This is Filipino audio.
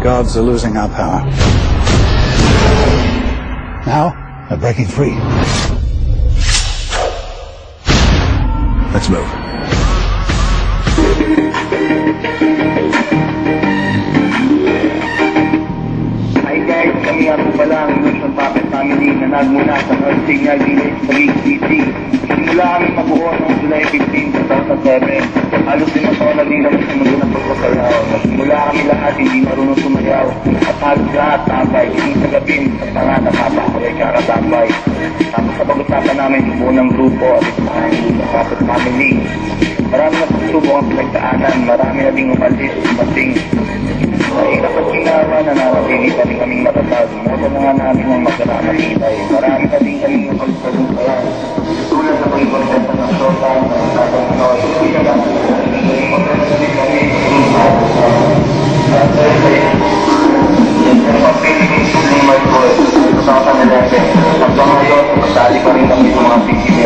gods are losing our power. Now, they're breaking free. Let's move. Hi guys, kami nga po pala ang Illusion Puppet Family na nagmula sa North Signal Village sa Rig City. Simula kami mabuo noong July 15, 2007. Halos 5 taon na din kami simula ng pagpapayaw. Simula kami lahat hindi marunong sumayaw. At halos lahat tambay, hindi sa gabin at mga napapakulay kakatambay. Tapos sa pag-usapan namin yung buo ng grupo at ang Illusion Puppet Family. Marami na pagsubok ang pinagdaanan, marami na ding umalis, umating. Mahirap at ginawa na nakapili pa rin kaming matatag. Muna na nga namin ang magkaraman itay. Marami na din kaming umalis sa lumpayan. Tulad na pag-ikontrata ng showtime, ang tatang noy, hindi na natin i-kontrata din kami at yung pagpili ng Suling Marcos, 2011, hanggang ngayon, masali pa rin kami sa mga bigyan.